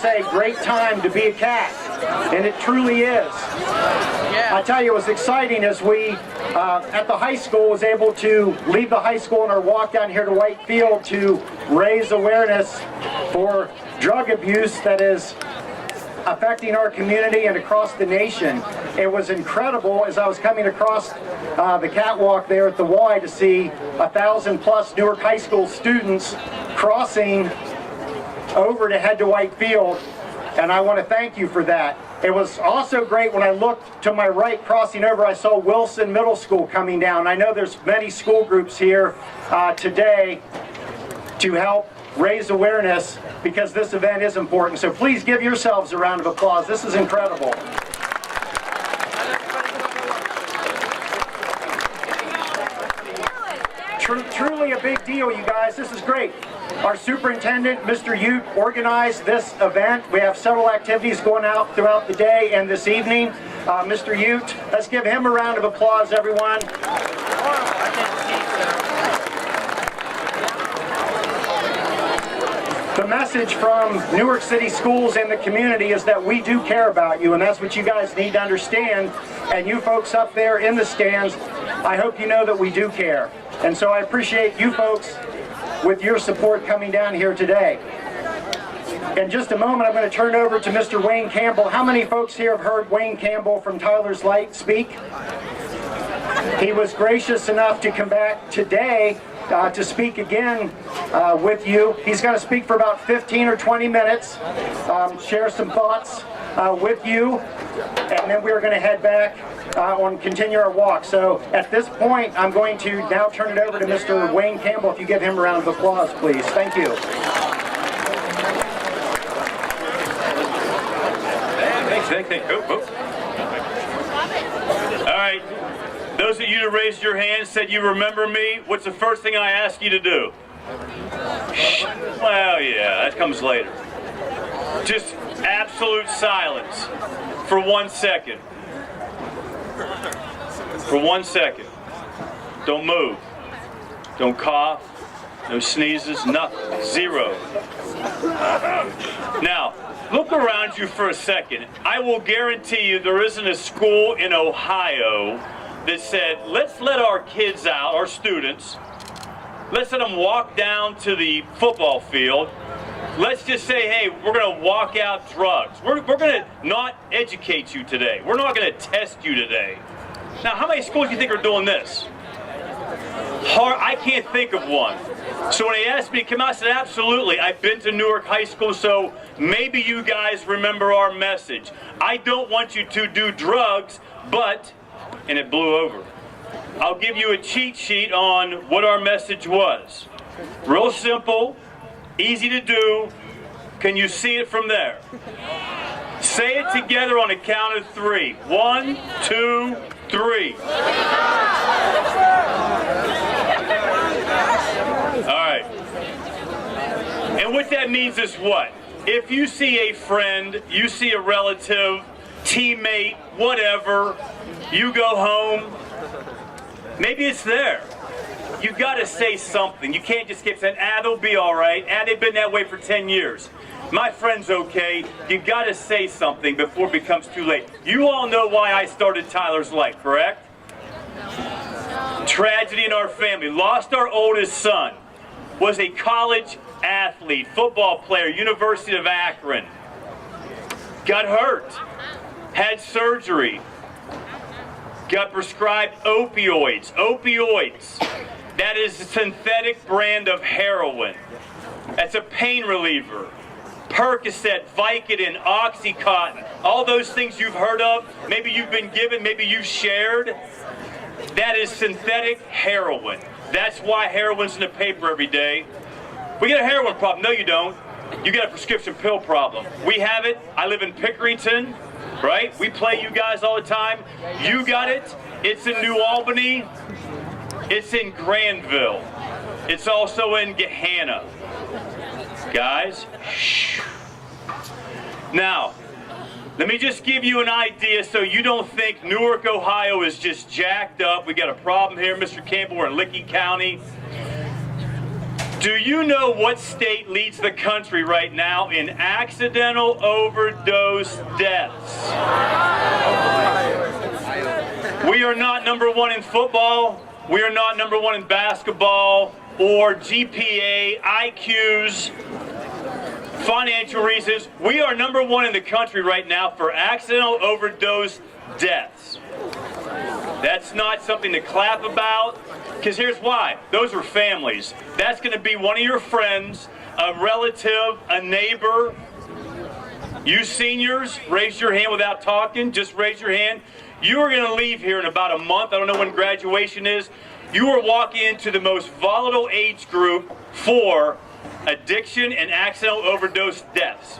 say, great time to be a Cat, and it truly is. I tell you, it was exciting as we, at the high school, was able to leave the high school on our walk down here to White Field to raise awareness for drug abuse that is affecting our community and across the nation. It was incredible as I was coming across the catwalk there at the Y to see 1,000+ Newark High School students crossing over to head to White Field, and I want to thank you for that. It was also great when I looked to my right crossing over, I saw Wilson Middle School coming down. I know there's many school groups here today to help raise awareness because this event is important. So please give yourselves a round of applause. This is incredible. Truly a big deal, you guys. This is great. Our superintendent, Mr. Ute, organized this event. We have several activities going out throughout the day and this evening. Mr. Ute, let's give him a round of applause, everyone. The message from Newark City Schools and the community is that we do care about you, and that's what you guys need to understand. And you folks up there in the stands, I hope you know that we do care. And so I appreciate you folks with your support coming down here today. In just a moment, I'm going to turn over to Mr. Wayne Campbell. How many folks here have heard Wayne Campbell from Tyler's Light speak? He was gracious enough to come back today to speak again with you. He's going to speak for about 15 or 20 minutes, share some thoughts with you, and then we're going to head back and continue our walk. So at this point, I'm going to now turn it over to Mr. Wayne Campbell. If you give him a round of applause, please. Thank you. Thanks. All right. Those of you that raised your hand said you remember me. What's the first thing I ask you to do? Well, yeah, that comes later. Just absolute silence for 1 second. For 1 second. Don't move. Don't cough. No sneezes. Nothing. Zero. Now, look around you for a second. I will guarantee you there isn't a school in Ohio that said, let's let our kids out, our students, let's let them walk down to the football field. Let's just say, hey, we're going to walk out drugs. We're going to not educate you today. We're not going to test you today. Now, how many schools do you think are doing this? I can't think of one. So when they asked me to come out, I said, absolutely. I've been to Newark High School, so maybe you guys remember our message. I don't want you to do drugs, but, and it blew over. I'll give you a cheat sheet on what our message was. Real simple, easy to do. Can you see it from there? Say it together on a count of 3. 1, 2, 3. All right. And what that means is what? If you see a friend, you see a relative, teammate, whatever, you go home, maybe it's there. You've got to say something. You can't just keep saying, they'll be all right. They've been that way for 10 years. My friend's okay. You've got to say something before it becomes too late. You all know why I started Tyler's Light, correct? Tragedy in our family. Lost our oldest son. Was a college athlete, football player, University of Akron. Got hurt. Had surgery. Got prescribed opioids. Opioids. That is a synthetic brand of heroin. That's a pain reliever. Percocet, Vicodin, Oxycontin, all those things you've heard of, maybe you've been given, maybe you've shared. That is synthetic heroin. That's why heroin's in the paper every day. We got a heroin problem. No, you don't. You got a prescription pill problem. We have it. I live in Pickerington, right? We play you guys all the time. You got it. It's in New Albany. It's in Granville. It's also in Gahanna. Guys, shh. Now, let me just give you an idea so you don't think Newark, Ohio is just jacked up. We got a problem here, Mr. Campbell. We're in Licking County. Do you know what state leads the country right now in accidental overdose deaths? We are not number one in football. We are not number one in basketball or GPA, IQs, financial reasons. We are number one in the country right now for accidental overdose deaths. That's not something to clap about, because here's why. Those are families. That's going to be one of your friends, a relative, a neighbor. You seniors, raise your hand without talking. Just raise your hand. You are going to leave here in about a month. I don't know when graduation is. You are walking into the most volatile age group for addiction and accidental overdose deaths.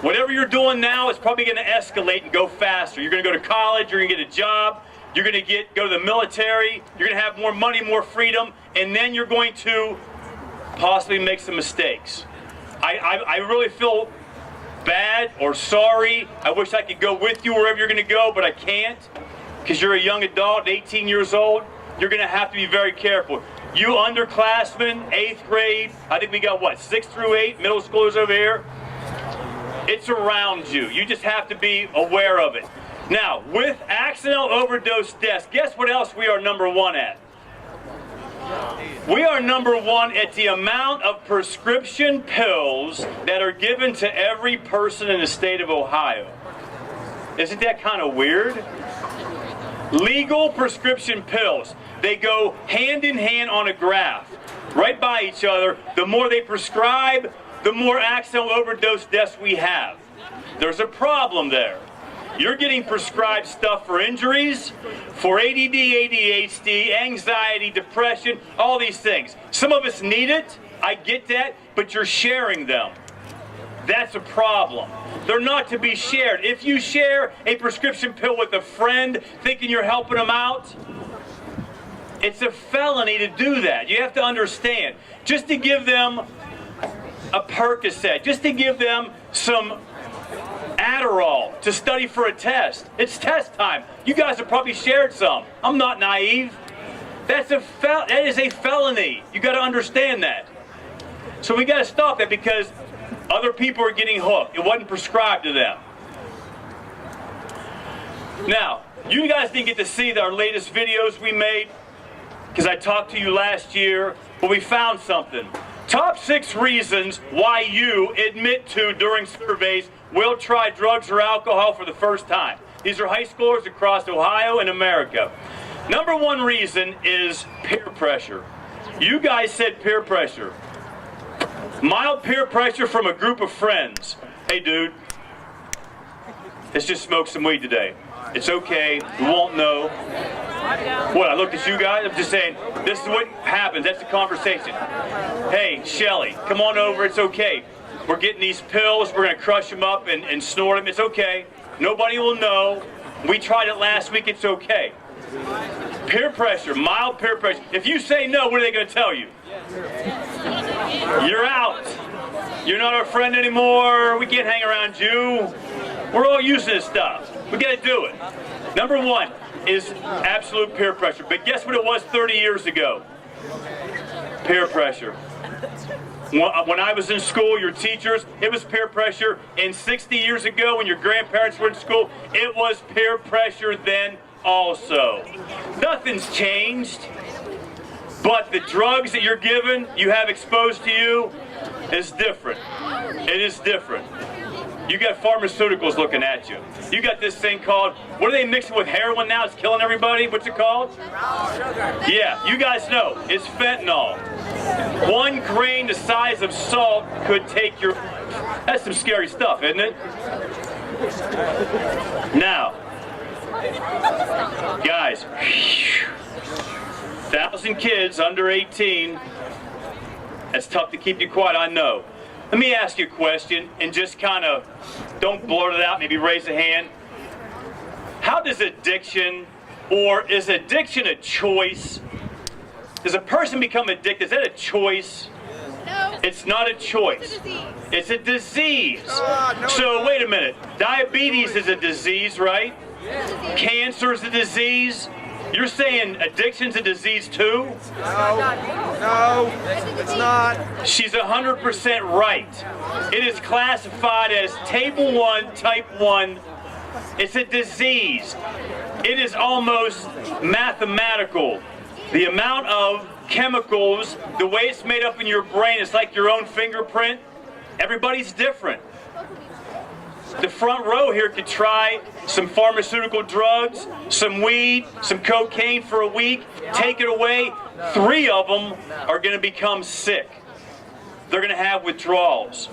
Whatever you're doing now is probably going to escalate and go faster. You're going to go to college. You're going to get a job. You're going to go to the military. You're going to have more money, more freedom, and then you're going to possibly make some mistakes. I really feel bad or sorry. I wish I could go with you wherever you're going to go, but I can't, because you're a young adult, 18 years old. You're going to have to be very careful. You underclassmen, 8th grade, I think we got what, 6 through 8 middle schoolers over here? It's around you. You just have to be aware of it. Now, with accidental overdose deaths, guess what else we are number one at? We are number one at the amount of prescription pills that are given to every person in the state of Ohio. Isn't that kind of weird? Legal prescription pills. They go hand in hand on a graph, right by each other. The more they prescribe, the more accidental overdose deaths we have. There's a problem there. You're getting prescribed stuff for injuries, for ADD, ADHD, anxiety, depression, all these things. Some of us need it, I get that, but you're sharing them. That's a problem. They're not to be shared. If you share a prescription pill with a friend thinking you're helping them out, it's a felony to do that. You have to understand. Just to give them a Percocet, just to give them some Adderall to study for a test. It's test time. You guys have probably shared some. I'm not naive. That is a felony. You got to understand that. So we got to stop that, because other people are getting hooked. It wasn't prescribed to them. Now, you guys didn't get to see our latest videos we made, because I talked to you last year, but we found something. Top 6 reasons why you admit to, during surveys, will try drugs or alcohol for the first time. These are high schoolers across Ohio and America. Number 1 reason is peer pressure. You guys said peer pressure. Mild peer pressure from a group of friends. Hey dude, let's just smoke some weed today. It's okay, we won't know. What, I looked at you guys? I'm just saying, this is what happens, that's the conversation. Hey, Shelly, come on over, it's okay. We're getting these pills, we're going to crush them up and snort them, it's okay. Nobody will know. We tried it last week, it's okay. Peer pressure, mild peer pressure. If you say no, what are they going to tell you? You're out. You're not our friend anymore. We can't hang around you. We're all using this stuff. We got to do it. Number 1 is absolute peer pressure. But guess what it was 30 years ago? Peer pressure. When I was in school, your teachers, it was peer pressure. And 60 years ago, when your grandparents were in school, it was peer pressure then also. Nothing's changed. But the drugs that you're given, you have exposed to you, is different. It is different. You got pharmaceuticals looking at you. You got this thing called, what are they mixing with heroin now? It's killing everybody. What's it called? Yeah, you guys know. It's fentanyl. 1 grain the size of salt could take your... That's some scary stuff, isn't it? Now, guys, 1,000 kids under 18, that's tough to keep you quiet, I know. Let me ask you a question, and just kind of, don't blurt it out, maybe raise a hand. How does addiction, or is addiction a choice? Does a person become addicted? Is that a choice? No. It's not a choice. It's a disease. It's a disease. So wait a minute. Diabetes is a disease, right? Cancer is a disease. You're saying addiction's a disease too? No, it's not. She's 100% right. It is classified as Table 1, Type 1. It's a disease. It is almost mathematical. The amount of chemicals, the way it's made up in your brain, it's like your own fingerprint. Everybody's different. The front row here could try some pharmaceutical drugs, some weed, some cocaine for a week, take it away. 3 of them are going to become sick. They're going to have withdrawals.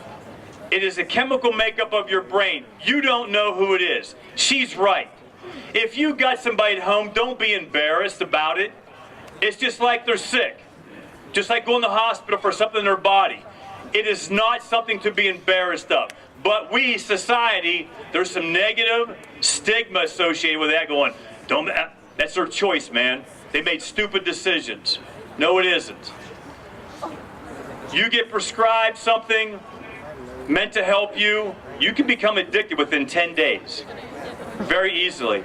It is a chemical makeup of your brain. You don't know who it is. She's right. If you got somebody at home, don't be embarrassed about it. It's just like they're sick. Just like going to the hospital for something in their body. It is not something to be embarrassed of. But we, society, there's some negative stigma associated with that going, that's their choice, man. They made stupid decisions. No, it isn't. You get prescribed something meant to help you, you can become addicted within 10 days. Very easily.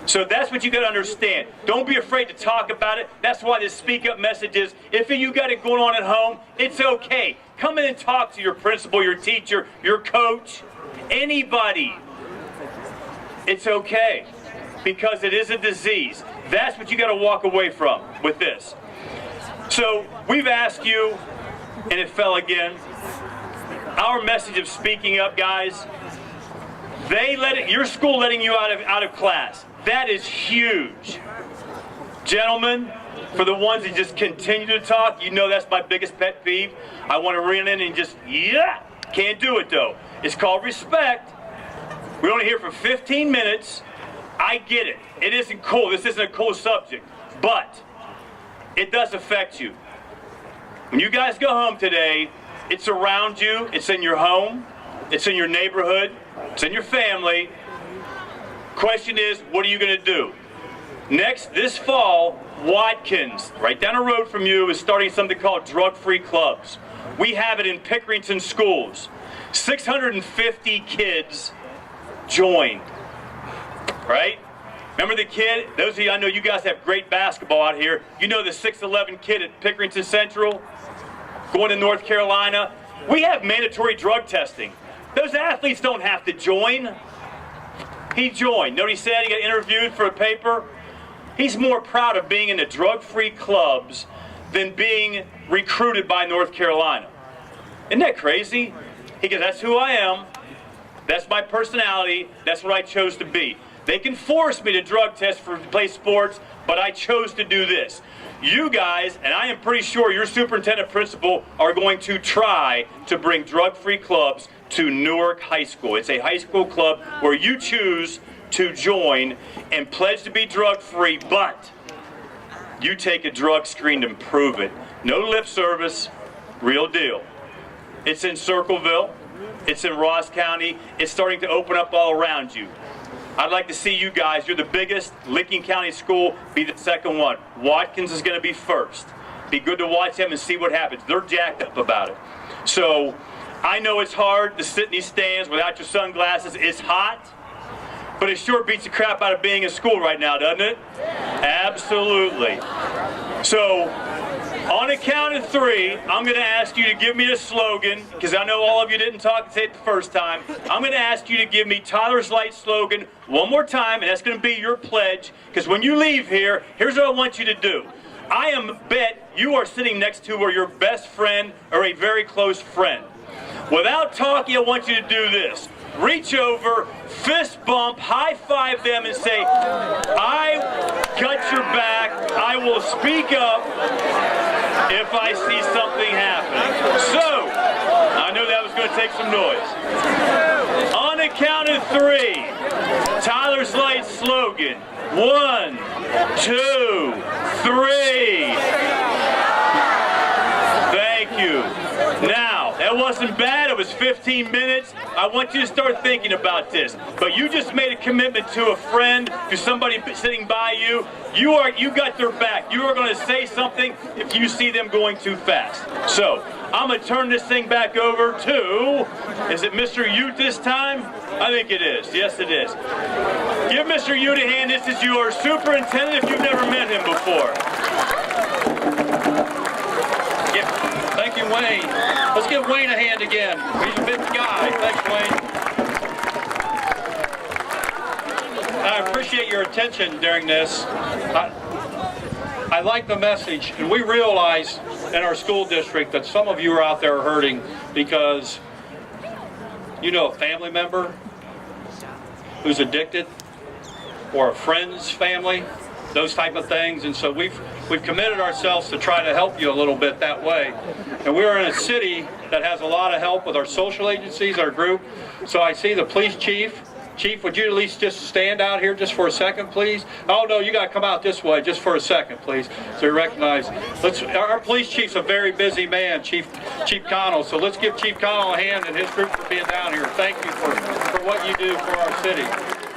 So that's what you got to understand. Don't be afraid to talk about it. That's why this speak up message is, if you got it going on at home, it's okay. Come in and talk to your principal, your teacher, your coach, anybody. It's okay, because it is a disease. That's what you got to walk away from with this. So we've asked you, and it fell again, our message of speaking up, guys, your school letting you out of class. That is huge. Gentlemen, for the ones that just continue to talk, you know that's my biggest pet peeve. I want to run in and just, can't do it though. It's called respect. We're only here for 15 minutes. I get it. It isn't cool. This isn't a cool subject. But it does affect you. When you guys go home today, it's around you. It's in your home. It's in your neighborhood. It's in your family. Question is, what are you going to do? Next, this fall, Watkins, right down the road from you, is starting something called drug-free clubs. We have it in Pickerington schools. 650 kids joined, right? Remember the kid? Those of you, I know you guys have great basketball out here. You know the 6'11" kid at Pickerington Central going to North Carolina? We have mandatory drug testing. Those athletes don't have to join. He joined. Know what he said? He got interviewed for a paper. He's more proud of being in the drug-free clubs than being recruited by North Carolina. Isn't that crazy? He goes, that's who I am. That's my personality. That's what I chose to be. They can force me to drug test to play sports, but I chose to do this. You guys, and I am pretty sure your superintendent principal, are going to try to bring drug-free clubs to Newark High School. It's a high school club where you choose to join and pledge to be drug-free, but you take a drug screen to prove it. No lip service, real deal. It's in Circleville. It's in Ross County. It's starting to open up all around you. I'd like to see you guys, you're the biggest, Licking County school, be the second one. Watkins is going to be first. Be good to watch them and see what happens. They're jacked up about it. So I know it's hard to sit in these stands without your sunglasses. It's hot, but it sure beats the crap out of being in school right now, doesn't it? Absolutely. So on a count of 3, I'm going to ask you to give me a slogan, because I know all of you didn't talk and say it the first time. I'm going to ask you to give me Tyler's Light slogan one more time, and that's going to be your pledge, because when you leave here, here's what I want you to do. I am bet you are sitting next to or your best friend or a very close friend. Without talking, I want you to do this. Reach over, fist bump, high five them and say, I got your back, I will speak up if I see something happening. So, I know that was going to take some noise. On a count of 3, Tyler's Light slogan. 1, 2, 3. Thank you. Now, that was wasn't bad. It was 15 minutes. I want you to start thinking about this. But you just made a commitment to a friend, to somebody sitting by you. You got their back. You are going to say something if you see them going too fast. So I'm going to turn this thing back over to, is it Mr. Ute this time? I think it is. Yes, it is. Give Mr. Ute a hand. This is your superintendent if you've never met him before. Thank you, Wayne. Let's give Wayne a hand again. He's a big guy. Thanks, Wayne. I appreciate your attention during this. I like the message, and we realize in our school district that some of you are out there hurting because you know a family member who's addicted or a friend's family, those type of things, and so we've committed ourselves to try to help you a little bit that way. And we're in a city that has a lot of help with our social agencies, our group. So I see the police chief. Chief, would you at least just stand out here just for a second, please? Oh no, you got to come out this way just for a second, please. So you recognize. Our police chief's a very busy man, Chief Connell. So let's give Chief Connell a hand and his group for being down here. Thank you for what you do for our city.